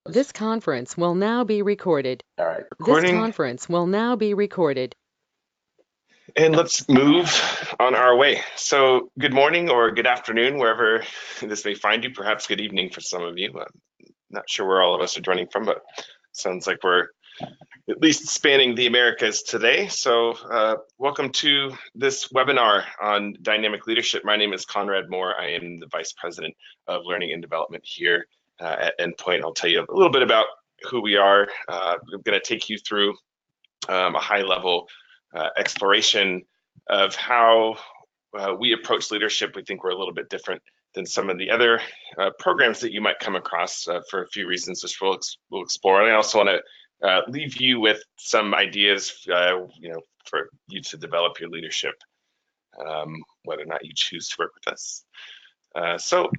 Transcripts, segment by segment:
This conference will now be recorded. All right, This recording. conference will now be recorded. And let's move on our way. So, good morning or good afternoon, wherever this may find you. Perhaps good evening for some of you. I'm not sure where all of us are joining from, but sounds like we're at least spanning the Americas today. So, welcome to this webinar on dynamic leadership. My name is Conrad Moore. I am the Vice President of Learning and Development here at Endpoint. I'll tell you a little bit about who we are. I'm going to take you through a high-level exploration of how we approach leadership. We think we're a little bit different than some of the other programs that you might come across for a few reasons, which we'll explore. And I also want to leave you with some ideas, for you to develop your leadership, whether or not you choose to work with us. So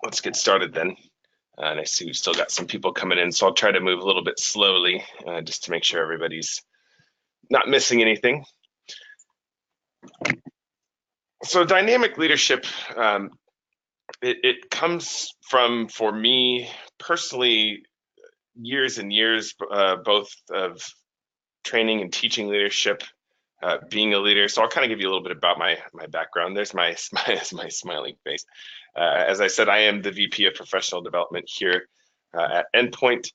let's get started then. And I see we've still got some people coming in, so I'll try to move a little bit slowly just to make sure everybody's not missing anything. So dynamic leadership, it comes from, for me personally, years and years, both of training and teaching leadership, being a leader. So I'll kind of give you a little bit about my background. There's my smiling face. As I said, I am the VP of Professional Development here at Endpoint.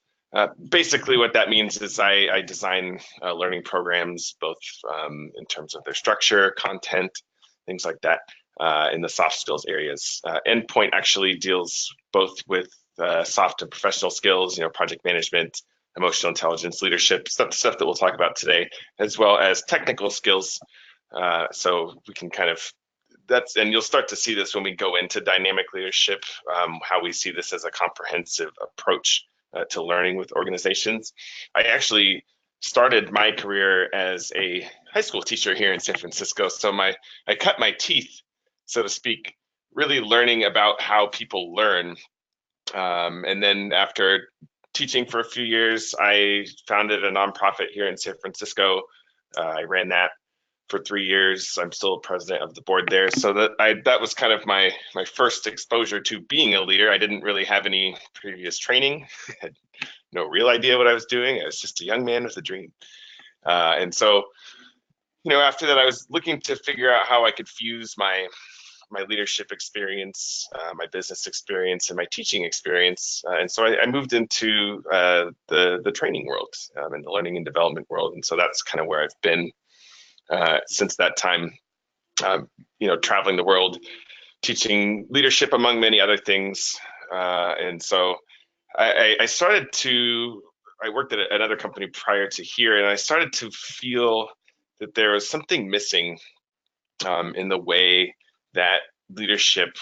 Basically, what that means is I design learning programs, both in terms of their structure, content, things like that, in the soft skills areas. Endpoint actually deals both with soft and professional skills, project management, emotional intelligence, leadership, stuff that we'll talk about today, as well as technical skills. So we can kind of, and you'll start to see this when we go into dynamic leadership, how we see this as a comprehensive approach to learning with organizations. I actually started my career as a high school teacher here in San Francisco. So I cut my teeth, so to speak, really learning about how people learn. And then after teaching for a few years, I founded a nonprofit here in San Francisco. I ran that for 3 years. I'm still president of the board there. So that was kind of my first exposure to being a leader. I didn't really have any previous training, had no real idea what I was doing. I was just a young man with a dream. And so, after that, I was looking to figure out how I could fuse my leadership experience, my business experience, and my teaching experience. And so I moved into the training world, and the learning and development world. And so that's kind of where I've been since that time, traveling the world, teaching leadership among many other things. And so I worked at another company prior to here, and I started to feel that there was something missing in the way that leadership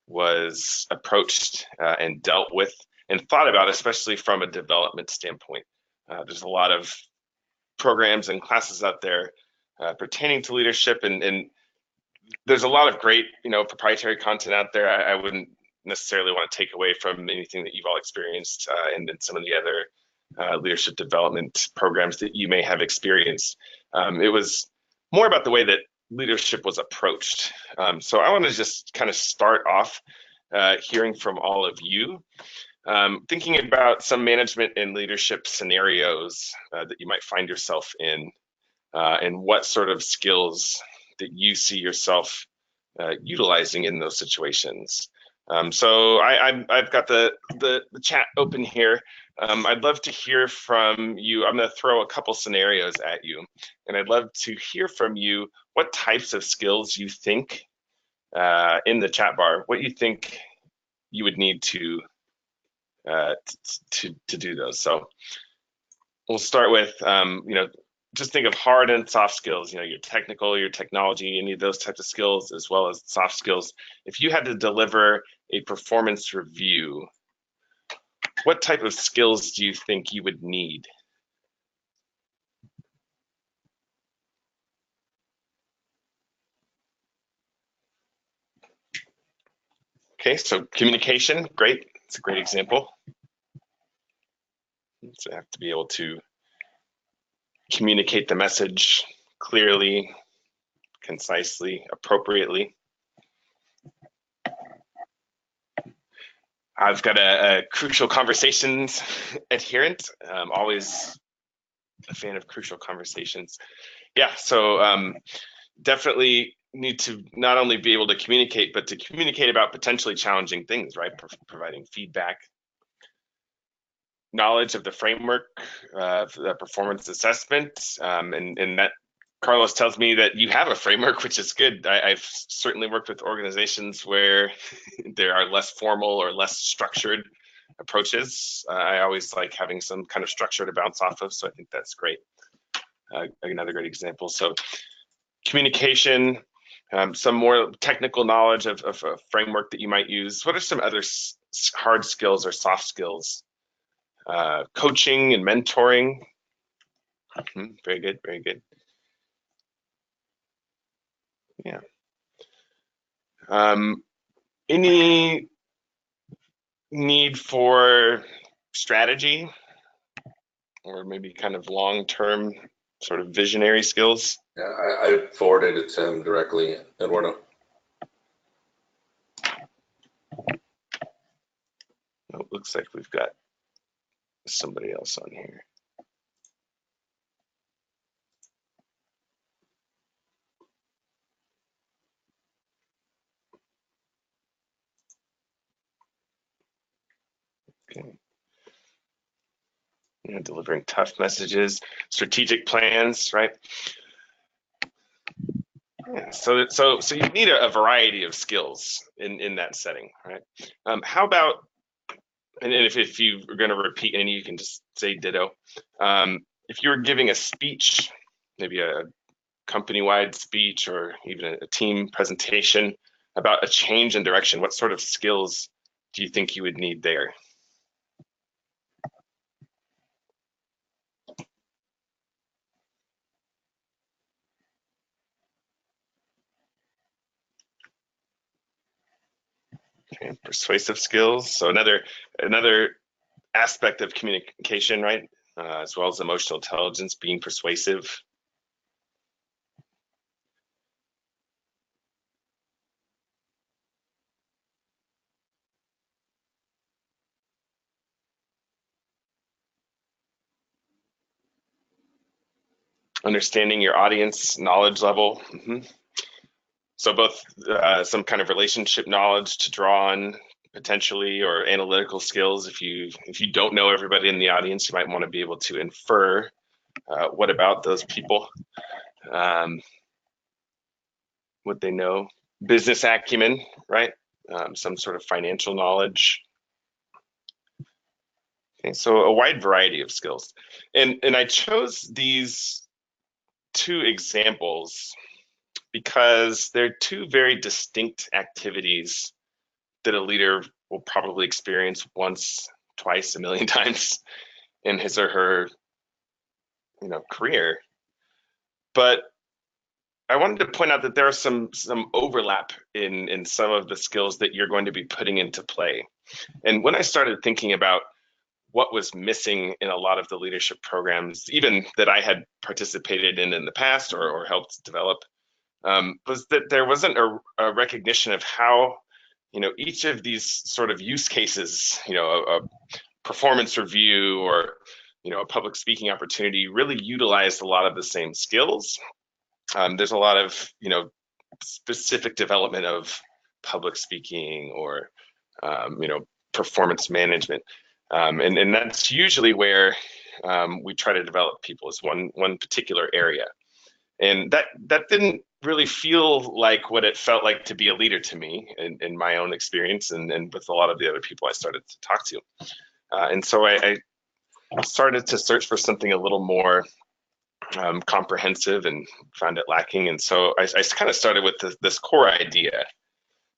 was approached and dealt with and thought about, especially from a development standpoint. There's a lot of programs and classes out there pertaining to leadership, and there's a lot of great, proprietary content out there. I wouldn't necessarily want to take away from anything that you've all experienced and some of the other leadership development programs that you may have experienced. It was more about the way that leadership was approached. So I want to just kind of start off hearing from all of you, thinking about some management and leadership scenarios that you might find yourself in, and what sort of skills that you see yourself utilizing in those situations. So I've got the chat open here. I'd love to hear from you. I'm going to throw a couple scenarios at you, and I'd love to hear from you what types of skills you think, in the chat bar, what you think you would need to do those. So we'll start with, just think of hard and soft skills, your technical, your technology, any of those types of skills, as well as soft skills. If you had to deliver a performance review, what type of skills do you think you would need? Okay, so communication, great. It's a great example. So you have to be able to communicate the message clearly, concisely, appropriately. I've got a crucial conversations adherent. Always a fan of crucial conversations. Yeah, so definitely need to not only be able to communicate, but to communicate about potentially challenging things, right? Providing feedback, knowledge of the framework, the performance assessment, and that Carlos tells me that you have a framework, which is good. I've certainly worked with organizations where there are less formal or less structured approaches. I always like having some kind of structure to bounce off of, so I think that's great. Another great example. So communication, some more technical knowledge of a framework that you might use. What are some other hard skills or soft skills? Coaching and mentoring. Very good, very good. Yeah. Any need for strategy or maybe kind of long-term sort of visionary skills? Yeah, I forwarded it to him directly, Eduardo. Oh, it looks like we've got somebody else on here. Okay. Yeah, delivering tough messages, strategic plans, right? Yeah, so you need a variety of skills in that setting, right? How about, and if you are going to repeat any, you can just say ditto. If you were giving a speech, maybe a company-wide speech or even a team presentation about a change in direction, what sort of skills do you think you would need there? Okay, persuasive skills. So another aspect of communication, right? As well as emotional intelligence, being persuasive. Understanding your audience knowledge level. So both some kind of relationship knowledge to draw on potentially, or analytical skills. If you don't know everybody in the audience, you might want to be able to infer what about those people, what they know. Business acumen, right? Some sort of financial knowledge. Okay, so a wide variety of skills, and I chose these two examples because they're two very distinct activities that a leader will probably experience once, twice, a million times in his or her, career. But I wanted to point out that there are some overlap in some of the skills that you're going to be putting into play. And when I started thinking about what was missing in a lot of the leadership programs, even that I had participated in the past or helped develop, was that there wasn't a recognition of how, each of these sort of use cases, a performance review or, a public speaking opportunity really utilized a lot of the same skills. There's a lot of, specific development of public speaking or, performance management. And that's usually where we try to develop people, is one particular area. And that didn't really feel like what it felt like to be a leader to me in my own experience and with a lot of the other people I started to talk to. And so I started to search for something a little more comprehensive and found it lacking. And so I kind of started with this core idea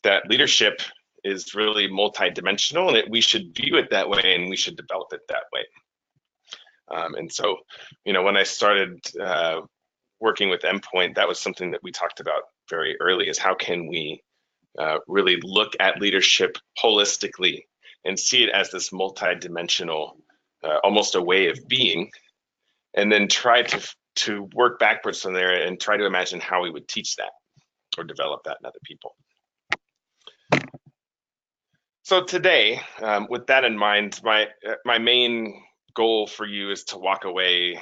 that leadership is really multidimensional, and we should view it that way, and we should develop it that way. And so, when I started working with Endpoint, that was something that we talked about very early, is how can we really look at leadership holistically and see it as this multidimensional, almost a way of being, and then try to work backwards from there and try to imagine how we would teach that or develop that in other people. So today, with that in mind, my main goal for you is to walk away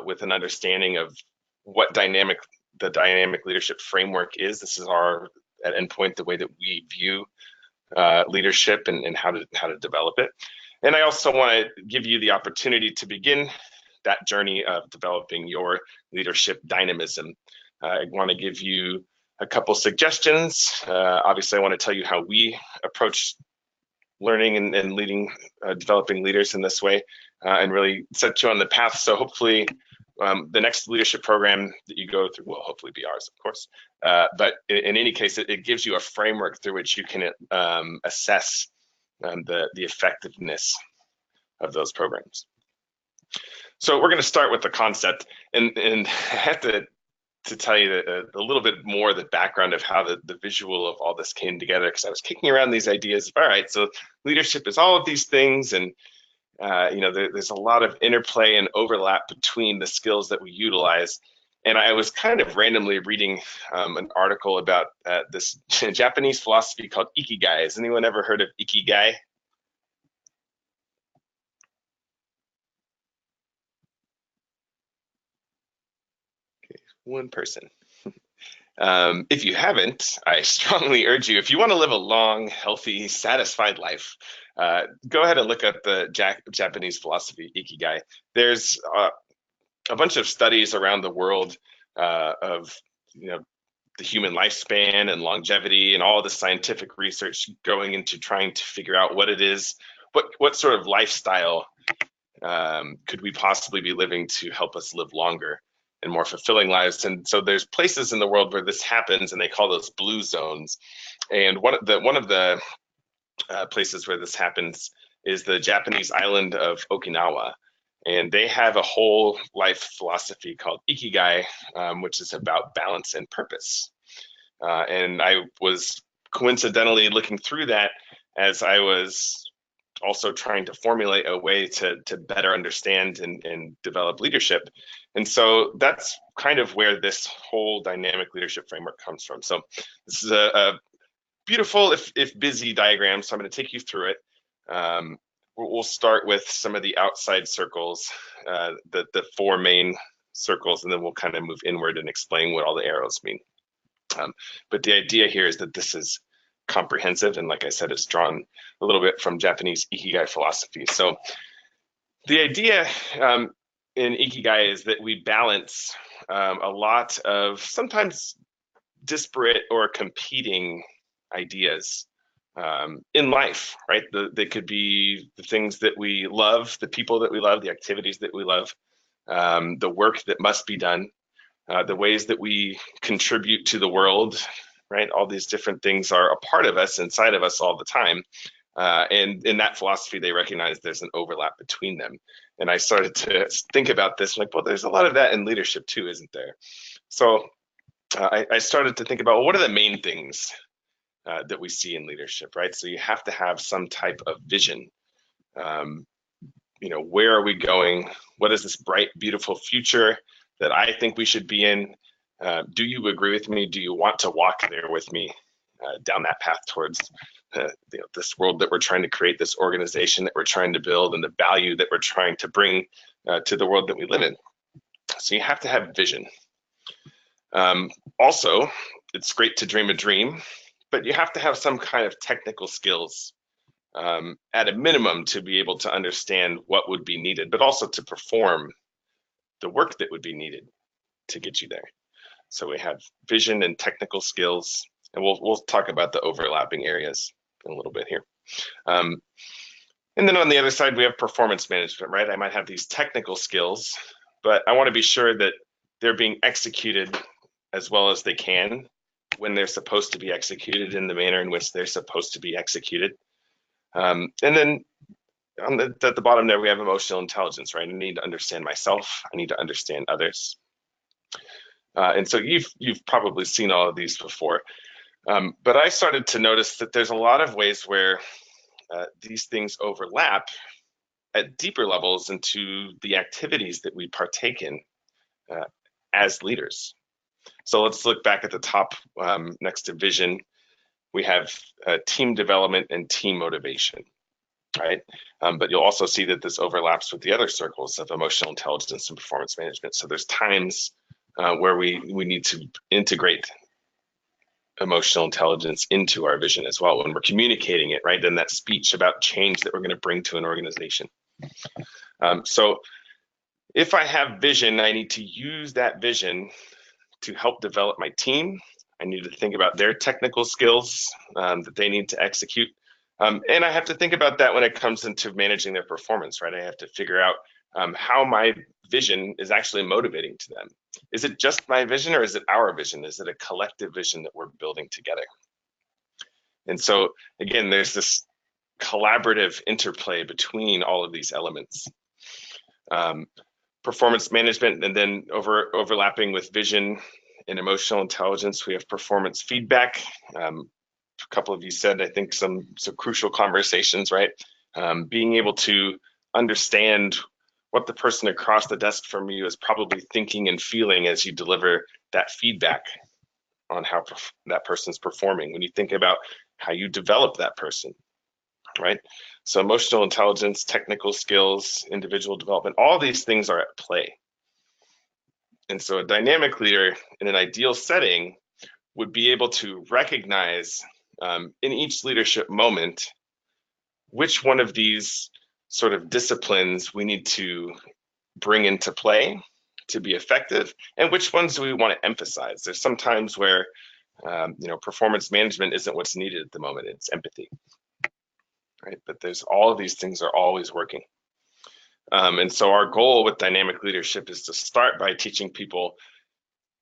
with an understanding of what the dynamic leadership framework is. This is our at Endpoint, the way that we view leadership and how to develop it. And I also want to give you the opportunity to begin that journey of developing your leadership dynamism. I want to give you a couple suggestions. Obviously, I want to tell you how we approach learning and leading, developing leaders in this way, and really set you on the path. So hopefully, the next leadership program that you go through will hopefully be ours, of course. But in any case, it gives you a framework through which you can assess the effectiveness of those programs. So we're going to start with the concept, and I have to tell you a little bit more of the background of how the visual of all this came together, because I was kicking around these ideas of, all right, so leadership is all of these things, and there's a lot of interplay and overlap between the skills that we utilize. And I was kind of randomly reading an article about this Japanese philosophy called ikigai. Has anyone ever heard of ikigai? Okay, one person. If you haven't, I strongly urge you, if you want to live a long, healthy, satisfied life, go ahead and look up the Japanese philosophy, ikigai. There's a bunch of studies around the world of the human lifespan and longevity and all the scientific research going into trying to figure out what it is, what sort of lifestyle could we possibly be living to help us live longer and more fulfilling lives. And so there's places in the world where this happens, and they call those blue zones. And one of the places where this happens is the Japanese island of Okinawa. And they have a whole life philosophy called ikigai, which is about balance and purpose. And I was coincidentally looking through that as I was also trying to formulate a way to better understand and develop leadership. And so that's kind of where this whole dynamic leadership framework comes from. So this is a beautiful, if busy diagram. So I'm going to take you through it. We'll start with some of the outside circles, the four main circles, and then we'll kind of move inward and explain what all the arrows mean. But the idea here is that this is comprehensive, and like I said, it's drawn a little bit from Japanese ikigai philosophy. So the idea in ikigai is that we balance a lot of sometimes disparate or competing ideas in life, right? They could be the things that we love, the people that we love, the activities that we love, the work that must be done, the ways that we contribute to the world, right? All these different things are a part of us, inside of us all the time. And in that philosophy, they recognize there's an overlap between them. And I started to think about this, like, well, there's a lot of that in leadership too, isn't there? So I started to think about, well, what are the main things that we see in leadership, right? So you have to have some type of vision. Where are we going? What is this bright, beautiful future that I think we should be in? Do you agree with me? Do you want to walk there with me down that path towards this world that we're trying to create, this organization that we're trying to build, and the value that we're trying to bring to the world that we live in? So you have to have vision. Also, it's great to dream a dream, but you have to have some kind of technical skills at a minimum to be able to understand what would be needed, but also to perform the work that would be needed to get you there. So we have vision and technical skills, and we'll talk about the overlapping areas in a little bit here. And then on the other side, we have performance management, right? I might have these technical skills, but I want to be sure that they're being executed as well as they can when they're supposed to be executed in the manner in which they're supposed to be executed. And then at the bottom there, we have emotional intelligence, right? I need to understand myself. I need to understand others. And so you've probably seen all of these before. But I started to notice that there's a lot of ways where these things overlap at deeper levels into the activities that we partake in as leaders. So let's look back at the top next to vision. we have team development and team motivation, right? But you'll also see that this overlaps with the other circles of emotional intelligence and performance management. So there's times where we need to integrate emotional intelligence into our vision as well when we're communicating it, right? And that speech about change that we're going to bring to an organization. So if I have vision, I need to use that vision to help develop my team. I need to think about their technical skills that they need to execute. And I have to think about that when it comes into managing their performance, right? I have to figure out how my vision is actually motivating to them. Is it just my vision, or is it our vision? Is it a collective vision that we're building together? And so, again, there's this collaborative interplay between all of these elements. Performance management, and then overlapping with vision and emotional intelligence, we have performance feedback. A couple of you said, I think, some crucial conversations, right? Being able to understand what the person across the desk from you is probably thinking and feeling as you deliver that feedback on how that person's performing. When you think about how you develop that person, right? So emotional intelligence, technical skills, individual development, all these things are at play. And so a dynamic leader in an ideal setting would be able to recognize in each leadership moment which one of these sort of disciplines we need to bring into play to be effective, and which ones do we want to emphasize. There's some times where performance management isn't what's needed at the moment, it's empathy, right? But there's all of these things are always working. And so our goal with dynamic leadership is to start by teaching people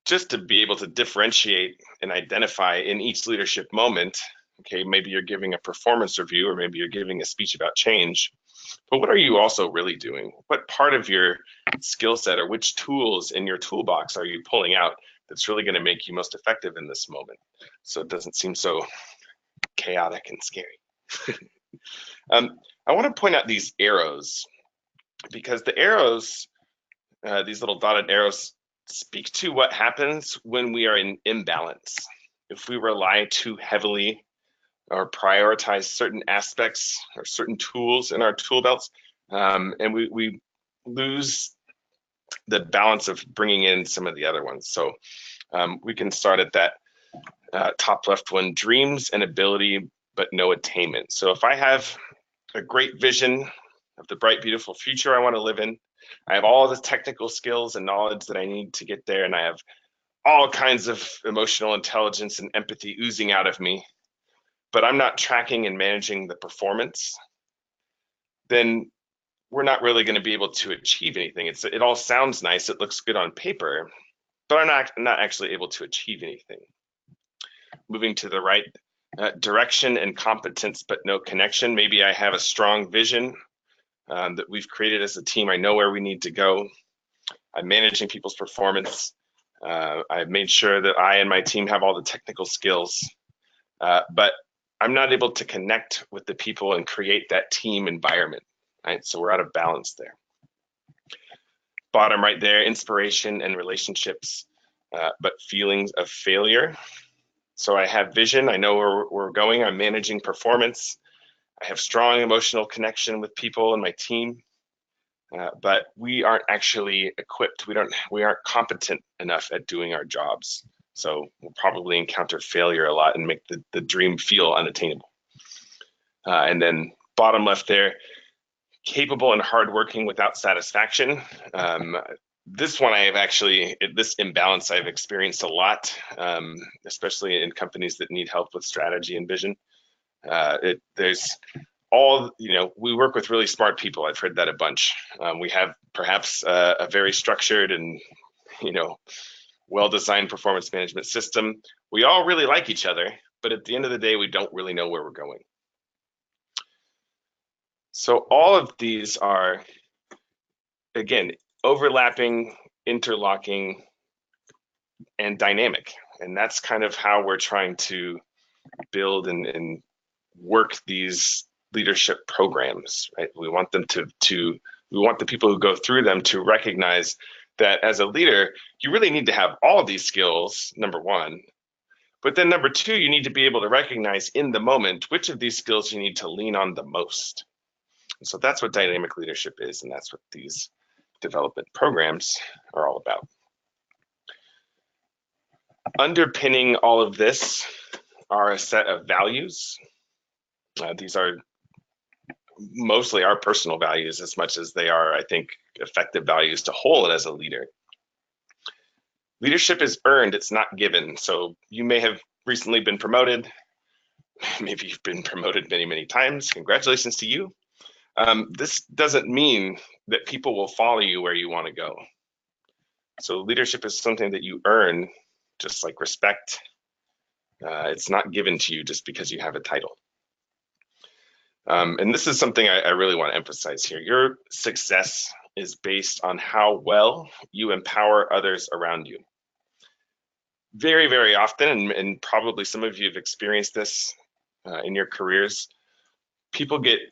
just to be able to differentiate and identify in each leadership moment. Okay, maybe you're giving a performance review, or maybe you're giving a speech about change, but what are you also really doing? What part of your skill set, or which tools in your toolbox are you pulling out that's really going to make you most effective in this moment, so it doesn't seem so chaotic and scary? I want to point out these arrows, because the arrows, these little dotted arrows, speak to what happens when we are in imbalance. If we rely too heavily or prioritize certain aspects or certain tools in our tool belts, and we lose the balance of bringing in some of the other ones. So we can start at that top left one: dreams and ability, but no attainment. So if I have a great vision of the bright, beautiful future I want to live in, I have all the technical skills and knowledge that I need to get there, and I have all kinds of emotional intelligence and empathy oozing out of me, but I'm not tracking and managing the performance, then we're not really going to be able to achieve anything. It all sounds nice, it looks good on paper, but I'm not actually able to achieve anything. Moving to the right, direction and competence, but no connection. Maybe I have a strong vision that we've created as a team. I know where we need to go. I'm managing people's performance. I've made sure that I and my team have all the technical skills, but I'm not able to connect with the people and create that team environment, right? So we're out of balance there. Bottom right there, inspiration and relationships, but feelings of failure. So I have vision, I know where we're going, I'm managing performance, I have strong emotional connection with people and my team, but we aren't actually equipped. We aren't competent enough at doing our jobs. So we'll probably encounter failure a lot and make the dream feel unattainable. And then bottom left there, capable and hardworking without satisfaction. This one this imbalance I've experienced a lot, especially in companies that need help with strategy and vision. We work with really smart people. I've heard that a bunch. We have perhaps a very structured and, well-designed performance management system. We all really like each other, but at the end of the day, we don't really know where we're going. So all of these are, again, overlapping, interlocking, and dynamic. And that's kind of how we're trying to build and work these leadership programs, right? We want them we want the people who go through them to recognize that as a leader, you really need to have all of these skills, number one, But then number two, you need to be able to recognize in the moment which of these skills you need to lean on the most. And so that's what dynamic leadership is, and that's what these development programs are all about. Underpinning all of this are a set of values. These are mostly our personal values as much as they are, I think, effective values to hold as a leader. Leadership is earned, it's not given. So you may have recently been promoted. Maybe you've been promoted many, many times. Congratulations to you. This doesn't mean that people will follow you where you want to go. So leadership is something that you earn, just like respect. It's not given to you just because you have a title. And this is something I really want to emphasize here. Your success is based on how well you empower others around you. Very, very often, and probably some of you have experienced this in your careers,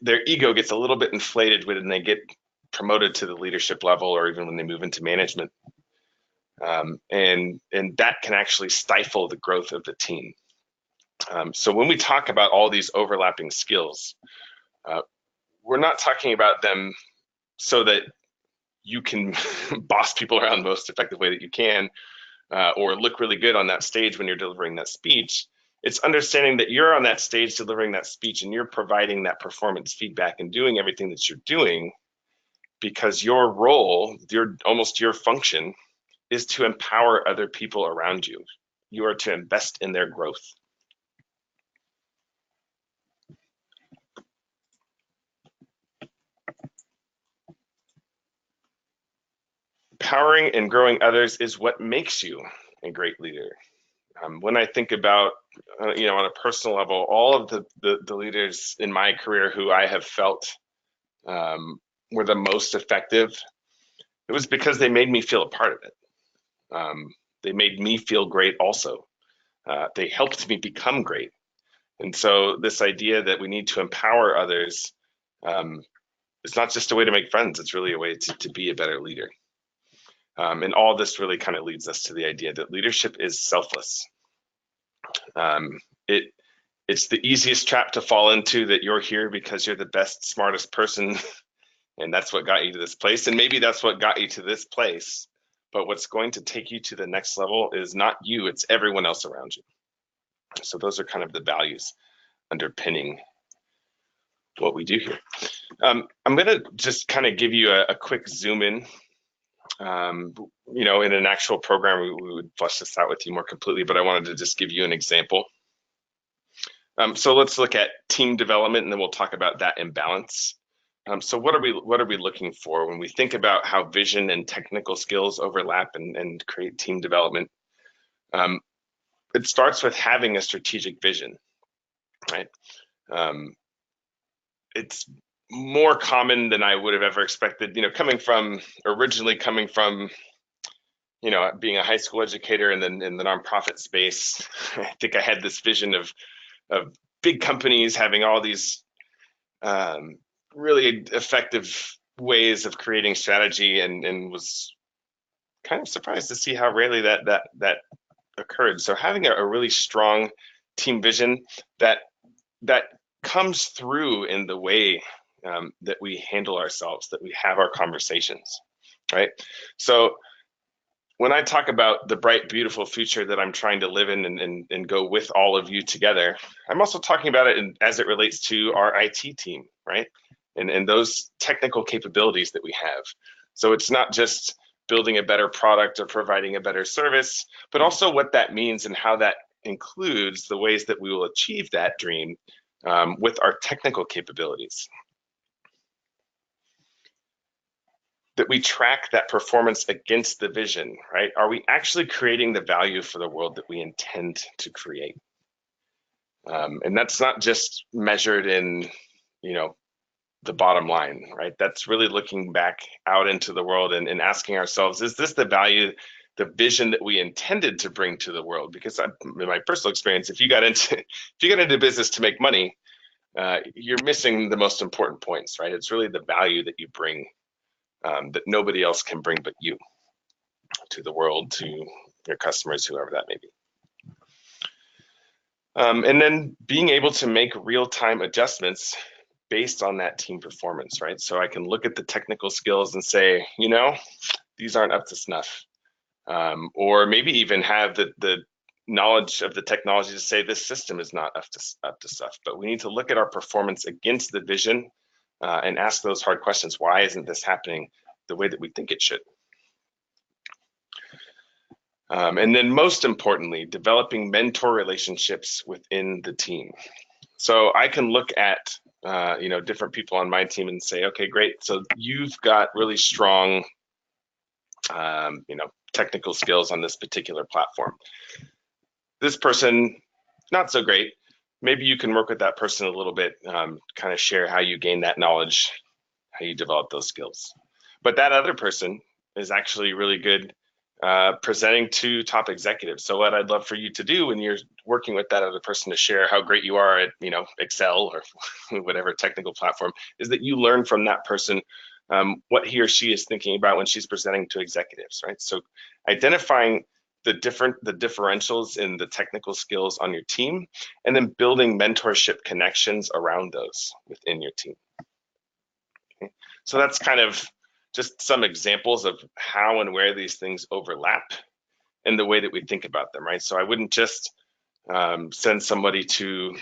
their ego gets a little bit inflated when they get promoted to the leadership level, or even when they move into management. And that can actually stifle the growth of the team. So when we talk about all these overlapping skills, we're not talking about them so that you can boss people around the most effective way that you can, or look really good on that stage when you're delivering that speech. It's understanding that you're on that stage delivering that speech and you're providing that performance feedback and doing everything that you're doing because your role, almost your function, is to empower other people around you. You are to invest in their growth. Empowering and growing others is what makes you a great leader. When I think about, on a personal level, all of the leaders in my career who I have felt were the most effective, it was because they made me feel a part of it. They made me feel great also. They helped me become great. And so this idea that we need to empower others, it's not just a way to make friends, it's really a way to be a better leader. And all this really kind of leads us to the idea that leadership is selfless. It's the easiest trap to fall into, that you're here because you're the best, smartest person, and that's what got you to this place. And maybe that's what got you to this place. But what's going to take you to the next level is not you, it's everyone else around you. So those are kind of the values underpinning what we do here. I'm going to just kind of give you a quick zoom in. In an actual program, we would flesh this out with you more completely, but I wanted to just give you an example. So let's look at team development, and then we'll talk about that imbalance. So what are we looking for when we think about how vision and technical skills overlap and create team development? It starts with having a strategic vision, right? It's more common than I would have ever expected. Originally coming from being a high school educator and then in the nonprofit space, I think I had this vision of big companies having all these really effective ways of creating strategy, and was kind of surprised to see how rarely that occurred. So having a really strong team vision that comes through in the way that we handle ourselves, that we have our conversations, right? So when I talk about the bright, beautiful future that I'm trying to live in and go with all of you together, I'm also talking about it as it relates to our IT team, right? And those technical capabilities that we have. So it's not just building a better product or providing a better service, but also what that means and how that includes the ways that we will achieve that dream with our technical capabilities. That we track that performance against the vision, right? Are we actually creating the value for the world that we intend to create? And that's not just measured in, the bottom line, right? That's really looking back out into the world and asking ourselves, is this the value, the vision that we intended to bring to the world? Because in my personal experience, if you got into business to make money, you're missing the most important points, right? It's really the value that you bring that nobody else can bring but you to the world, to your customers, whoever that may be. And then being able to make real-time adjustments based on that team performance, right? So I can look at the technical skills and say, these aren't up to snuff. Or maybe even have the knowledge of the technology to say this system is not up to stuff. But we need to look at our performance against the vision and ask those hard questions. Why isn't this happening the way that we think it should? And then most importantly, developing mentor relationships within the team. So I can look at different people on my team and say, okay, great. So you've got really strong technical skills on this particular platform. This person, not so great. Maybe you can work with that person a little bit, kind of share how you gain that knowledge, how you develop those skills. But that other person is actually really good presenting to top executives. So what I'd love for you to do when you're working with that other person to share how great you are at, Excel or whatever technical platform, is that you learn from that person what he or she is thinking about when she's presenting to executives, right? So identifying the differentials in the technical skills on your team, and then building mentorship connections around those within your team. Okay? So that's kind of just some examples of how and where these things overlap and the way that we think about them, right? So I wouldn't just send somebody to,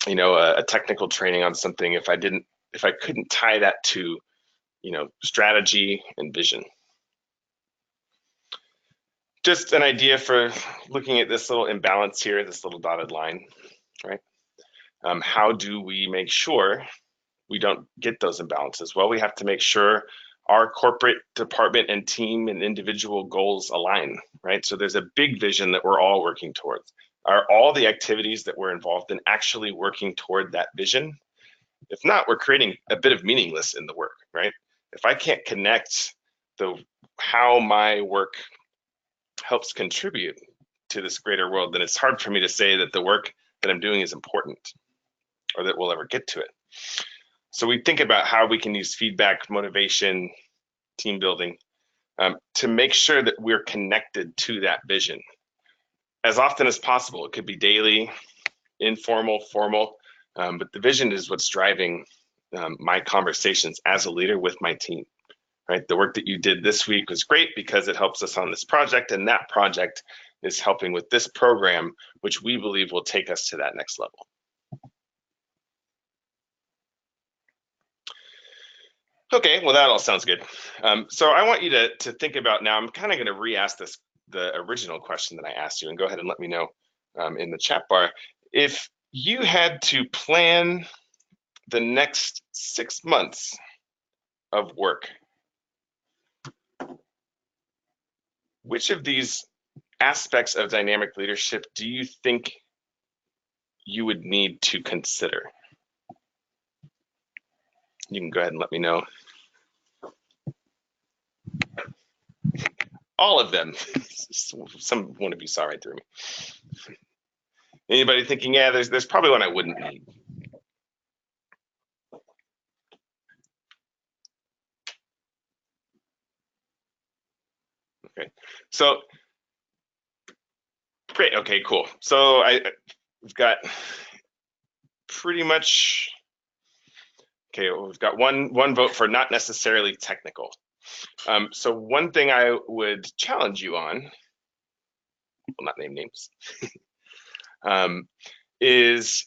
a technical training on something if I couldn't tie that to, strategy and vision. Just an idea for looking at this little imbalance here, this little dotted line, right? How do we make sure we don't get those imbalances? Well, we have to make sure our corporate department and team and individual goals align, right? So there's a big vision that we're all working towards. Are all the activities that we're involved in actually working toward that vision? If not, we're creating a bit of meaningless in the work, right? If I can't connect how my work helps contribute to this greater world, then it's hard for me to say that the work that I'm doing is important or that we'll ever get to it. So we think about how we can use feedback, motivation, team building to make sure that we're connected to that vision as often as possible. It could be daily, informal, formal, but the vision is what's driving my conversations as a leader with my team. Right, the work that you did this week was great because it helps us on this project, and that project is helping with this program, which we believe will take us to that next level. Okay, well, that all sounds good. So I want you to think about now, I'm kind of going to re-ask the original question that I asked you, and go ahead and let me know in the chat bar. If you had to plan the next 6 months of work, which of these aspects of dynamic leadership do you think you would need to consider? You can go ahead and let me know. All of them. Some one of you saw right through me. Anybody thinking, yeah, there's probably one I wouldn't need? Okay, so great. Okay, cool. So we've got pretty much, okay, well, we've got one vote for not necessarily technical. So one thing I would challenge you on, will not name names, is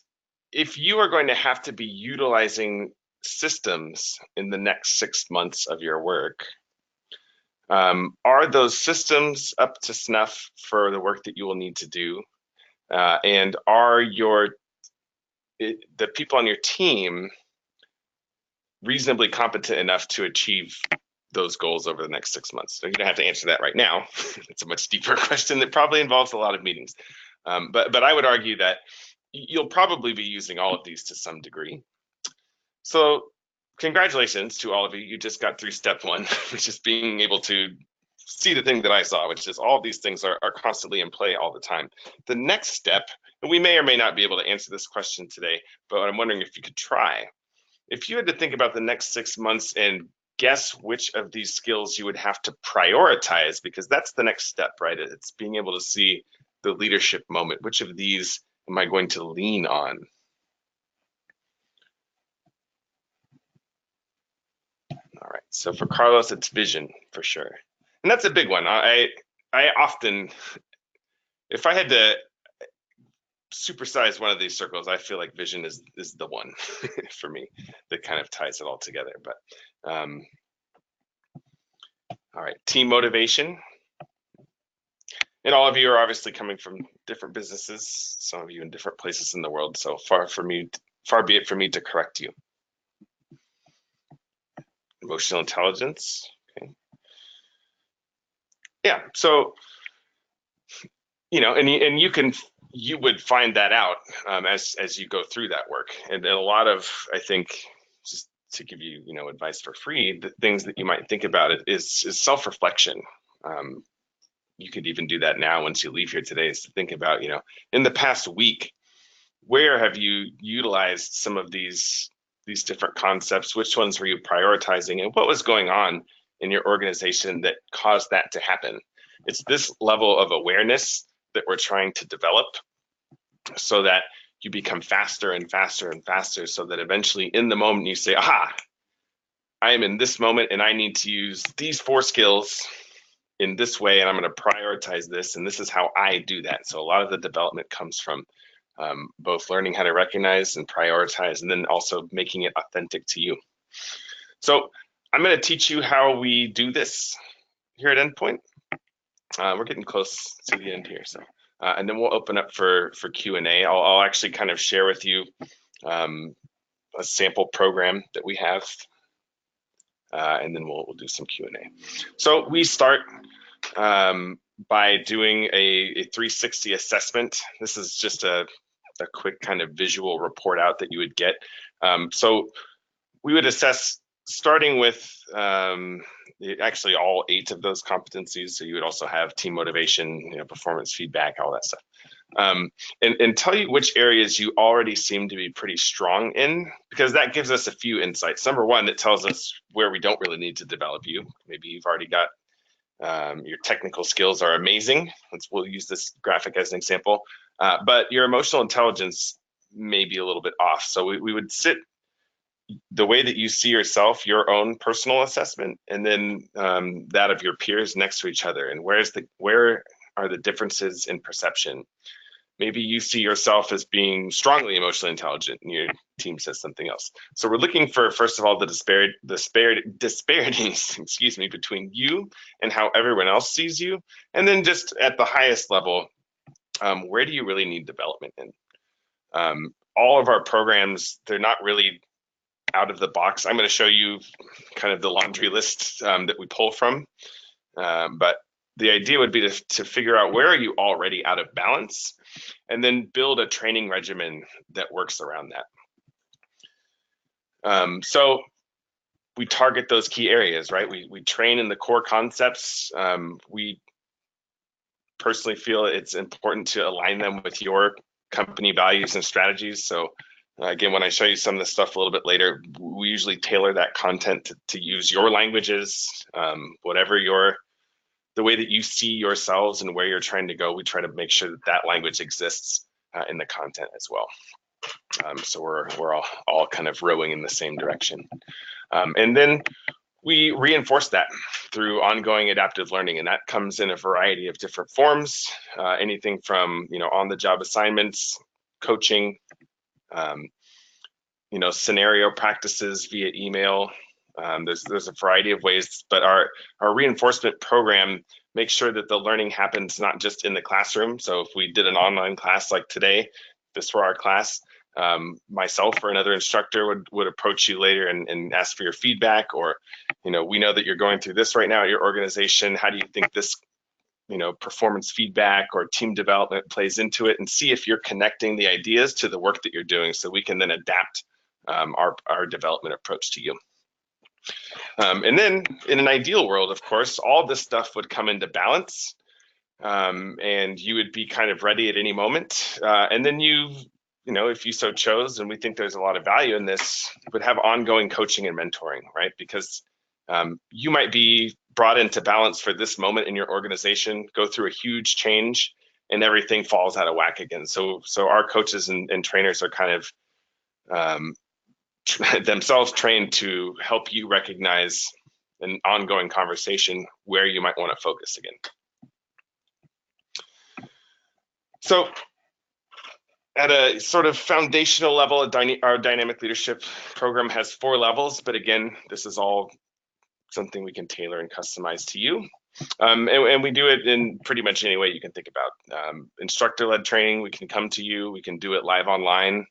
if you are going to have to be utilizing systems in the next 6 months of your work, are those systems up to snuff for the work that you will need to do? And are the people on your team reasonably competent enough to achieve those goals over the next 6 months? So you don't have to answer that right now. It's a much deeper question that probably involves a lot of meetings. But I would argue that you'll probably be using all of these to some degree. So congratulations to all of you. You just got through step one, which is being able to see the thing that I saw, which is all of these things are constantly in play all the time. The next step, and we may or may not be able to answer this question today, but I'm wondering if you could try. If you had to think about the next 6 months and guess which of these skills you would have to prioritize, because that's the next step, right? It's being able to see the leadership moment. Which of these am I going to lean on? All right, so for Carlos, it's vision for sure. And that's a big one. I often, if I had to supersize one of these circles, I feel like vision is the one for me that kind of ties it all together. But all right, team motivation. And all of you are obviously coming from different businesses, some of you in different places in the world. So far be it for me to correct you. Emotional intelligence. Okay. Yeah. So, and you would find that out as you go through that work. And a lot of, I think, just to give you, advice for free, the things that you might think about it is self-reflection. You could even do that now once you leave here today, is to think about, in the past week, where have you utilized some of these different concepts? Which ones were you prioritizing, and what was going on in your organization that caused that to happen? It's this level of awareness that we're trying to develop so that you become faster and faster and faster, so that eventually in the moment you say, aha, I am in this moment and I need to use these 4 skills in this way, and I'm going to prioritize this, and this is how I do that. So a lot of the development comes from both learning how to recognize and prioritize, and then also making it authentic to you. So I'm going to teach you how we do this here at Endpoint. We're getting close to the end here, so and then we'll open up for Q&A. I'll actually kind of share with you a sample program that we have, and then we'll do some Q&A. So we start by doing a 360 assessment. This is just a quick kind of visual report out that you would get. So we would assess starting with actually all 8 of those competencies. So you would also have team motivation, performance feedback, all that stuff. And tell you which areas you already seem to be pretty strong in, because that gives us a few insights. Number one, it tells us where we don't really need to develop you. Maybe you've already got your technical skills are amazing. We'll use this graphic as an example, but your emotional intelligence may be a little bit off. So we would sit the way that you see yourself, your own personal assessment, and then that of your peers next to each other. And where are the differences in perception? Maybe you see yourself as being strongly emotionally intelligent and your team says something else. So we're looking for, first of all, the disparities, excuse me, between you and how everyone else sees you. And then just at the highest level, where do you really need development in? All of our programs, they're not really out of the box. I'm going to show you kind of the laundry list that we pull from. But the idea would be to figure out where are you already out of balance, and then build a training regimen that works around that. So we target those key areas, right? We train in the core concepts. We personally feel it's important to align them with your company values and strategies. So again, when I show you some of the stuff a little bit later, we usually tailor that content to use your languages, whatever the way that you see yourselves and where you're trying to go. We try to make sure that language exists in the content as well. So we're all kind of rowing in the same direction. And then we reinforce that through ongoing adaptive learning, and that comes in a variety of different forms, anything from on-the-job assignments, coaching, scenario practices via email. There's a variety of ways, but our reinforcement program makes sure that the learning happens not just in the classroom. So if we did an online class like today, this were our class, myself or another instructor would approach you later and ask for your feedback, or we know that you're going through this right now at your organization. How do you think this performance feedback or team development plays into it, and see if you're connecting the ideas to the work that you're doing, so we can then adapt our development approach to you. And then in an ideal world, of course, all this stuff would come into balance, and you would be kind of ready at any moment. And then if you so chose, and we think there's a lot of value in this, would have ongoing coaching and mentoring, right? Because you might be brought into balance for this moment in your organization, go through a huge change, and everything falls out of whack again. So our coaches and trainers are kind of themselves trained to help you recognize an ongoing conversation where you might want to focus again. So at a sort of foundational level, our dynamic leadership program has 4 levels, but again, this is all something we can tailor and customize to you. And we do it in pretty much any way you can think about. Instructor-led training, we can come to you, we can do it live online.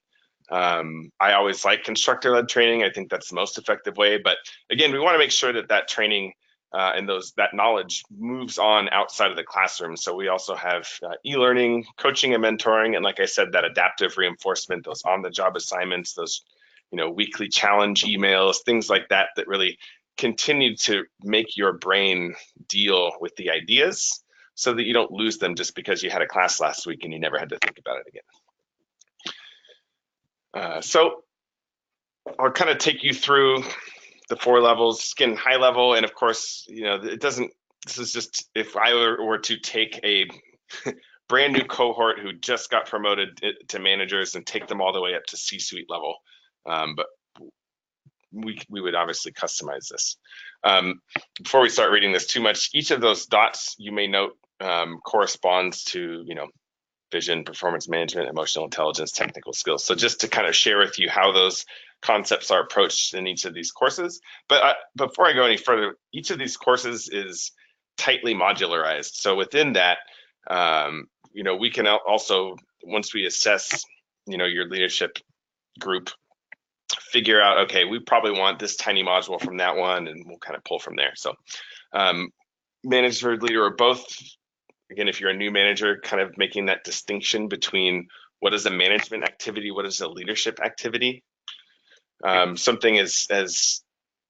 I always like instructor-led training. I think that's the most effective way. But again, we want to make sure that training and that knowledge moves on outside of the classroom. So we also have e-learning, coaching and mentoring, and like I said, that adaptive reinforcement, those on-the-job assignments, those weekly challenge emails, things like that really continue to make your brain deal with the ideas so that you don't lose them just because you had a class last week and you never had to think about it again. So I'll kind of take you through the 4 levels, again, high level. And of course, this is just if I were to take a brand new cohort who just got promoted to managers and take them all the way up to C-suite level. But we would obviously customize this. Before we start reading this too much, each of those dots you may note corresponds to, vision, performance management, emotional intelligence, technical skills. So just to kind of share with you how those concepts are approached in each of these courses. But before I go any further, each of these courses is tightly modularized. So within that, we can also, once we assess, your leadership group, figure out, okay, we probably want this tiny module from that one, and we'll kind of pull from there. So manager, leader, or both. Again, if you're a new manager, kind of making that distinction between what is a management activity, what is a leadership activity. Something as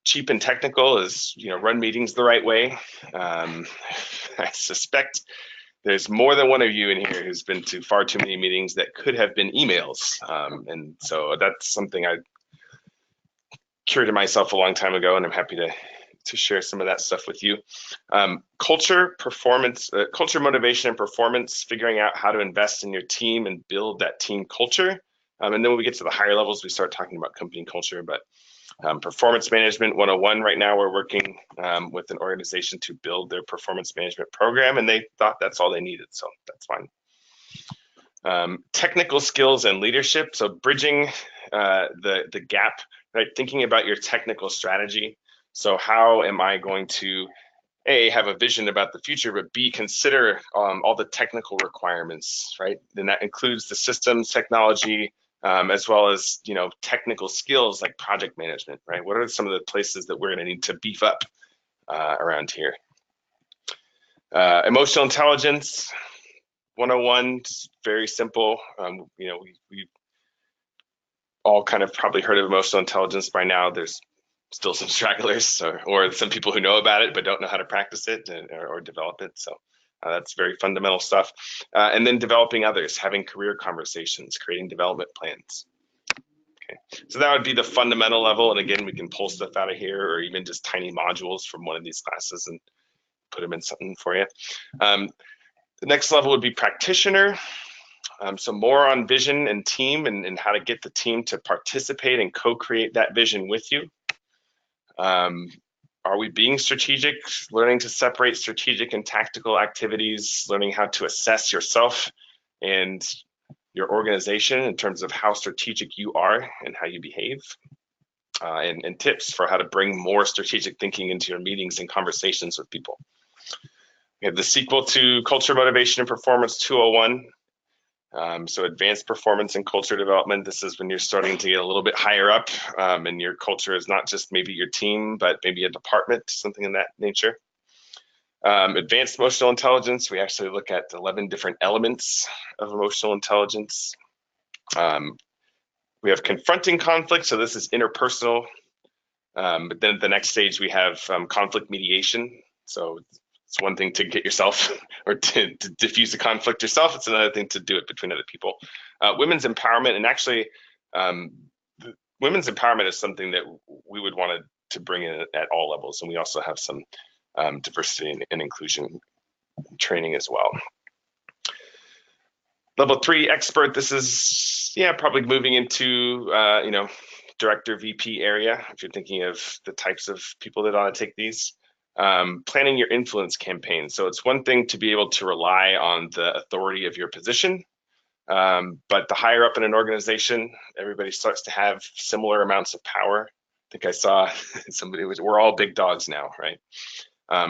cheap and technical as run meetings the right way. I suspect there's more than one of you in here who's been to far too many meetings that could have been emails, and so that's something I cured myself a long time ago, and I'm happy to share some of that stuff with you. Culture, performance, culture, motivation, and performance, figuring out how to invest in your team and build that team culture. And then when we get to the higher levels, we start talking about company culture. But performance management 101, right now we're working with an organization to build their performance management program, and they thought that's all they needed, so that's fine. Technical skills and leadership, so bridging the gap, right? Thinking about your technical strategy. So how am I going to A, have a vision about the future, but B, consider all the technical requirements, right? And that includes the systems, technology, as well as technical skills like project management, right? What are some of the places that we're going to need to beef up around here? Emotional intelligence 101, very simple. We've all kind of probably heard of emotional intelligence by now. There's still some stragglers or some people who know about it but don't know how to practice it or develop it. So that's very fundamental stuff. And then developing others, having career conversations, creating development plans. Okay, so that would be the fundamental level. And again, we can pull stuff out of here or even just tiny modules from one of these classes and put them in something for you. The next level would be practitioner. So more on vision and team and how to get the team to participate and co-create that vision with you. Are we being strategic, learning to separate strategic and tactical activities, learning how to assess yourself and your organization in terms of how strategic you are and how you behave, and tips for how to bring more strategic thinking into your meetings and conversations with people. We have the sequel to Culture, Motivation, and Performance 201. So advanced performance and culture development. This is when you're starting to get a little bit higher up and your culture is not just maybe your team, but maybe a department, something in that nature. Advanced emotional intelligence. We actually look at 11 different elements of emotional intelligence. We have confronting conflict. So this is interpersonal. But then at the next stage, we have conflict mediation. So it's one thing to get yourself or to diffuse a conflict yourself. It's another thing to do it between other people. Women's empowerment, and actually women's empowerment is something that we would want to bring in at all levels. And we also have some diversity and inclusion training as well. Level 3 expert, this is, yeah, probably moving into, director VP area, if you're thinking of the types of people that ought to take these. Planning your influence campaign. So it's one thing to be able to rely on the authority of your position, but the higher up in an organization, everybody starts to have similar amounts of power. I think I saw somebody was, we're all big dogs now, right?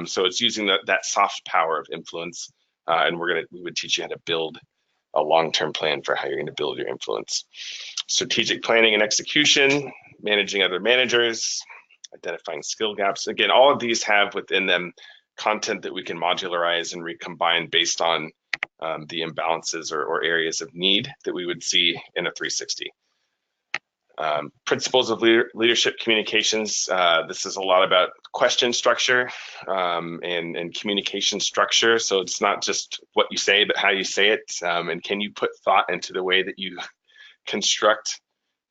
So it's using that soft power of influence, and we would teach you how to build a long-term plan for how you're going to build your influence. Strategic planning and execution, managing other managers, identifying skill gaps. Again, all of these have within them content that we can modularize and recombine based on the imbalances or areas of need that we would see in a 360. Principles of leadership communications. This is a lot about question structure and communication structure. So it's not just what you say, but how you say it. And can you put thought into the way that you construct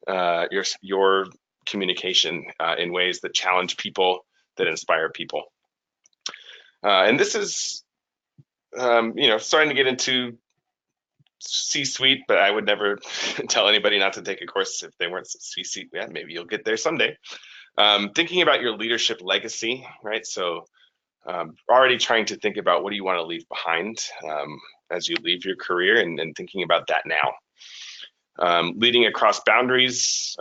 your communication in ways that challenge people, that inspire people. And this is, starting to get into C-suite, but I would never tell anybody not to take a course if they weren't C-suite. Yeah, maybe you'll get there someday. Thinking about your leadership legacy, right? So already trying to think about what do you want to leave behind as you leave your career, and thinking about that now. Leading across boundaries,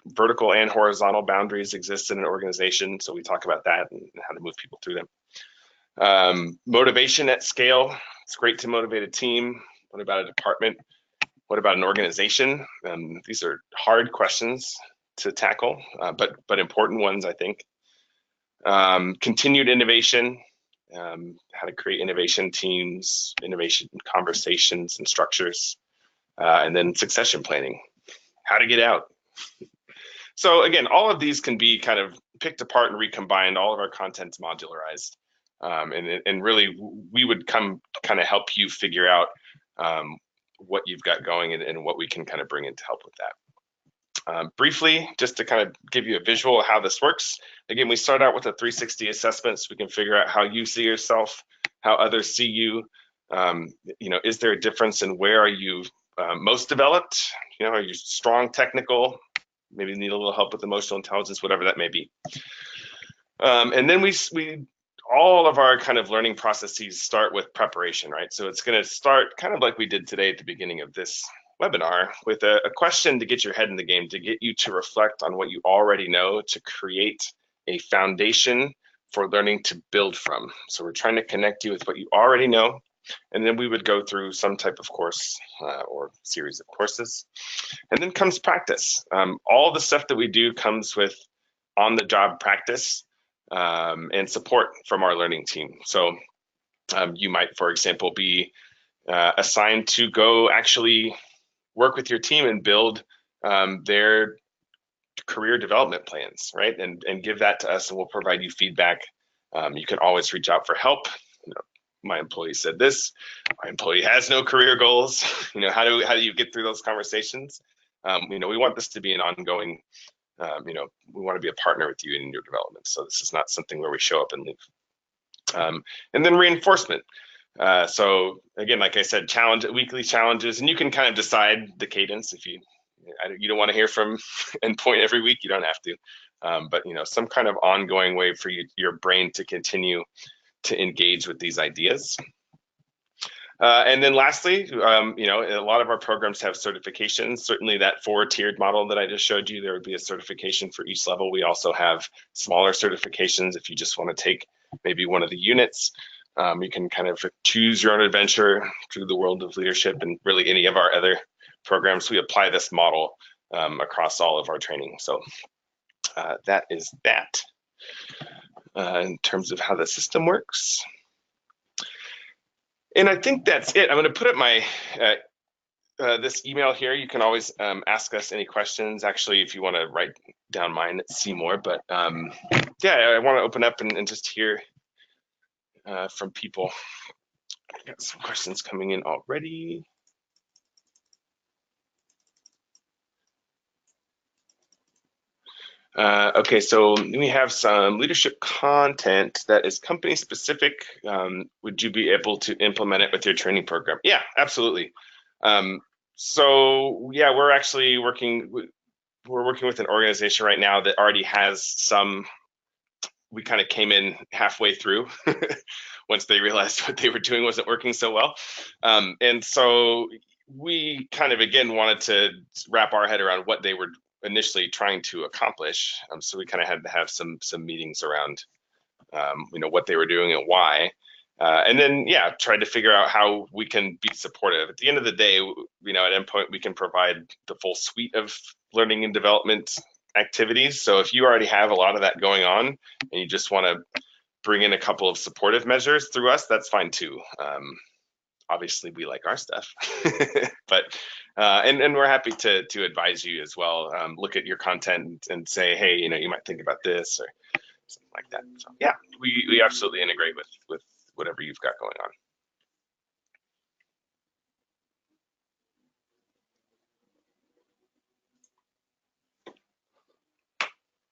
vertical and horizontal boundaries exist in an organization. So we talk about that and how to move people through them. Motivation at scale. It's great to motivate a team. What about a department? What about an organization? These are hard questions to tackle, but important ones, I think. Continued innovation, how to create innovation teams, innovation conversations and structures, and then succession planning, how to get out. So again, all of these can be kind of picked apart and recombined. All of our content's modularized. And really, we would kind of help you figure out what you've got going and what we can kind of bring in to help with that. Briefly, just to kind of give you a visual of how this works. Again, we start out with a 360 assessment so we can figure out how you see yourself, how others see you. Is there a difference in where are you most developed? Are you strong technical? Maybe need a little help with emotional intelligence, whatever that may be. And then we all of our kind of learning processes start with preparation, right? So it's going to start kind of like we did today at the beginning of this webinar with a question to get your head in the game, to get you to reflect on what you already know, to create a foundation for learning to build from. So we're trying to connect you with what you already know, and then we would go through some type of course or series of courses. And then comes practice. All the stuff that we do comes with on-the-job practice and support from our learning team. So you might, for example, be assigned to go actually work with your team and build their career development plans, right? And give that to us, and we'll provide you feedback. You can always reach out for help. My employee said this. My employee has no career goals. How do you get through those conversations? We want this to be an ongoing. We want to be a partner with you in your development. So this is not something where we show up and leave. And then reinforcement. So again, like I said, weekly challenges, and you can kind of decide the cadence. If you don't want to hear from Endpoint every week, you don't have to. But some kind of ongoing way for your brain to continue to engage with these ideas. And then lastly, a lot of our programs have certifications. Certainly that 4-tiered model that I just showed you, there would be a certification for each level. We also have smaller certifications if you just want to take maybe one of the units. You can kind of choose your own adventure through the world of leadership, and really any of our other programs. We apply this model across all of our training. So that is that in terms of how the system works. And I think that's it. I'm going to put up my this email here. You can always ask us any questions. Actually, if you want to write down mine, it's Seymour. But yeah, I want to open up and just hear from people. I got some questions coming in already. Okay, so we have some leadership content that is company specific. Would you be able to implement it with your training program? Yeah, absolutely. So yeah, we're working with an organization right now that already has some. We kind of came in halfway through once they realized what they were doing wasn't working so well. And so we kind of again wanted to wrap our head around what they were initially trying to accomplish. So we kind of had to have some meetings around what they were doing and why. And then, yeah, tried to figure out how we can be supportive. At the end of the day, at Endpoint, we can provide the full suite of learning and development activities. So if you already have a lot of that going on and you just want to bring in a couple of supportive measures through us, that's fine too. Obviously, we like our stuff, but and we're happy to advise you as well. Look at your content and say, hey, you might think about this or something like that. So yeah, we absolutely integrate with whatever you've got going on.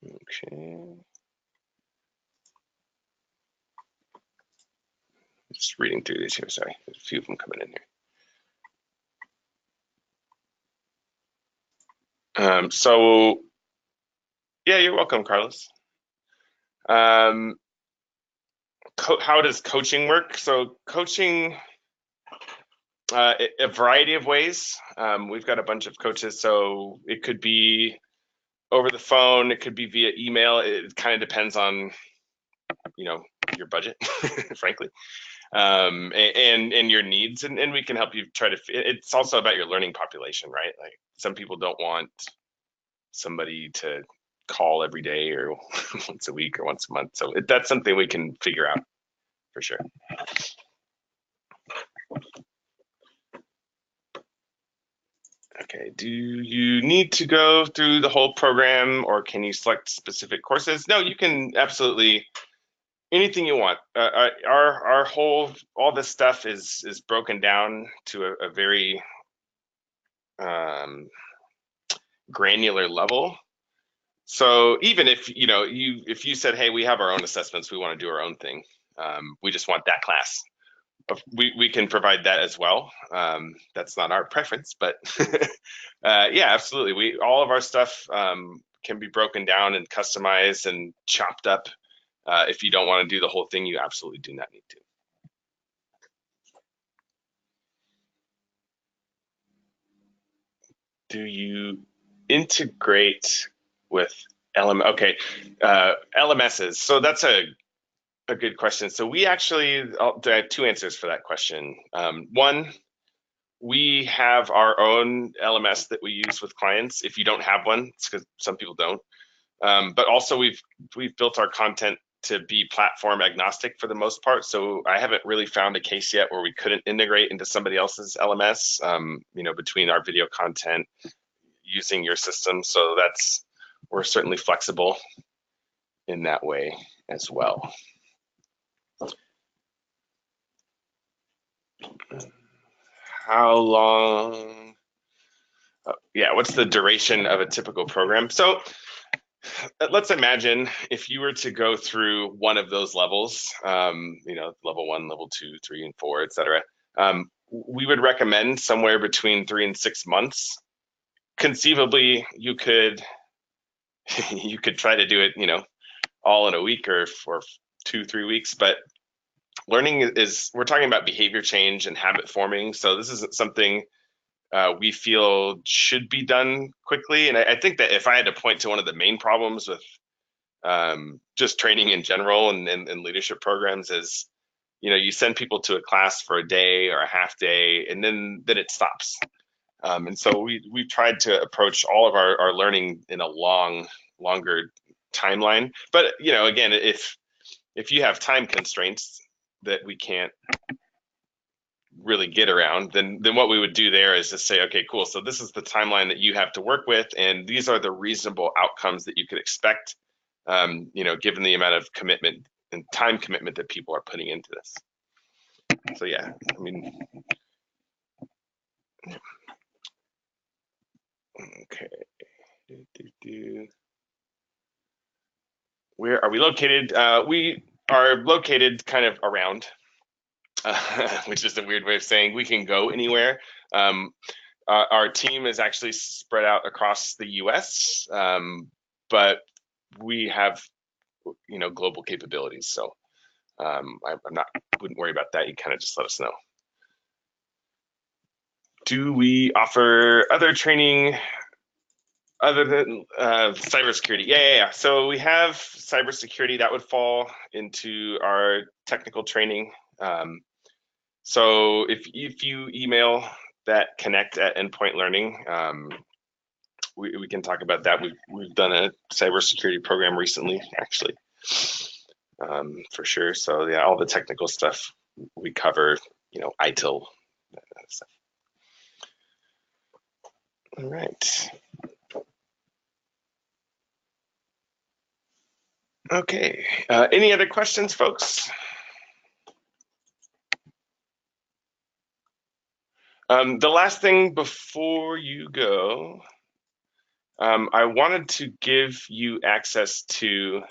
Okay. Just reading through these here. Sorry, there's a few of them coming in here. So yeah, you're welcome, Carlos. How does coaching work? So coaching, a variety of ways. We've got a bunch of coaches, so it could be over the phone, it could be via email. It kind of depends on your budget, frankly, and your needs, and we can help you try to. It's also about your learning population, right? Like some people don't want somebody to call every day or once a week or once a month. So that's something we can figure out for sure. Okay, do you need to go through the whole program or can you select specific courses? No, you can absolutely anything you want. Our whole all this stuff is broken down to a very granular level. So even if if you said, hey, we have our own assessments, we want to do our own thing, we just want that class. We can provide that as well. That's not our preference, but yeah, absolutely. We all of our stuff can be broken down and customized and chopped up. If you don't want to do the whole thing, you absolutely do not need to. Do you integrate with Okay, LMSs. So that's a good question. So we actually, I have two answers for that question. One, we have our own LMS that we use with clients. If you don't have one, it's because some people don't. But also we've built our content to be platform agnostic for the most part. So I haven't really found a case yet where we couldn't integrate into somebody else's LMS, between our video content using your system. So we're certainly flexible in that way as well. How long? Yeah, what's the duration of a typical program? So let's imagine if you were to go through one of those levels, level 1, level 2, 3, and 4, etc. We would recommend somewhere between 3 and 6 months. Conceivably, you could you could try to do it, all in a week or for 2, 3 weeks. But learning we're talking about behavior change and habit forming. So this isn't something we feel should be done quickly. And I think that if I had to point to one of the main problems with just training in general and leadership programs is, you send people to a class for a day or a half day, and then it stops. And so we've tried to approach all of our learning in a longer timeline. But again, if you have time constraints that we can't really get around, then what we would do there is just say, okay, cool. So this is the timeline that you have to work with, and these are the reasonable outcomes that you could expect, given the amount of commitment and time commitment that people are putting into this. So yeah, I mean, okay. Where are we located? We are located kind of around. which is a weird way of saying we can go anywhere. Our team is actually spread out across the U.S., but we have, global capabilities. So wouldn't worry about that. You kind of just let us know. Do we offer other training other than cybersecurity? Yeah. So we have cybersecurity that would fall into our technical training. So if you email that connect@endpoint learning, we can talk about that. We've done a cybersecurity program recently, actually, for sure. So yeah, all the technical stuff we cover, ITIL, that kind of stuff. All right. Okay. Any other questions, folks? The last thing before you go, I wanted to give you access to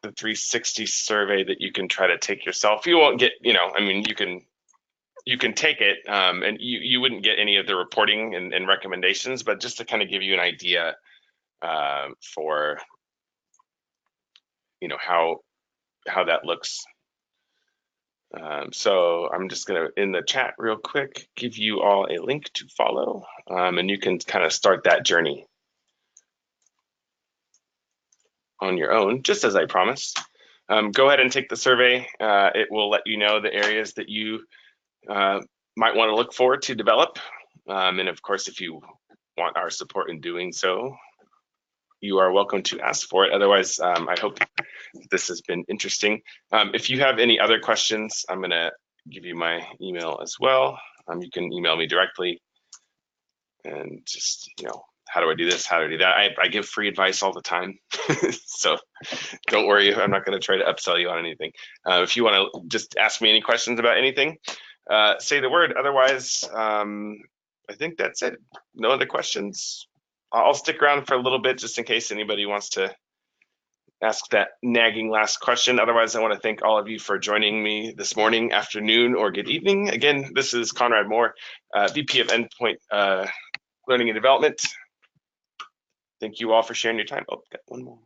the 360 survey that you can try to take yourself. You won't get, you can take it, and you wouldn't get any of the reporting and recommendations, but just to kind of give you an idea for, how that looks. So I'm just going to, in the chat real quick, give you all a link to follow, and you can kind of start that journey on your own, just as I promised. Go ahead and take the survey. It will let you know the areas that you might want to look forward to develop. And of course, if you want our support in doing so, you are welcome to ask for it. Otherwise, I hope this has been interesting. If you have any other questions, I'm going to give you my email as well. You can email me directly and just, how do I do this? How do I do that? I give free advice all the time. So don't worry, I'm not going to try to upsell you on anything. If you want to just ask me any questions about anything, say the word. Otherwise, I think that's it. No other questions. I'll stick around for a little bit just in case anybody wants to ask that nagging last question. Otherwise, I want to thank all of you for joining me this morning, afternoon, or good evening. Again, this is Conrad Moore, VP of Endpoint Learning and Development. Thank you all for sharing your time. Oh, got one more.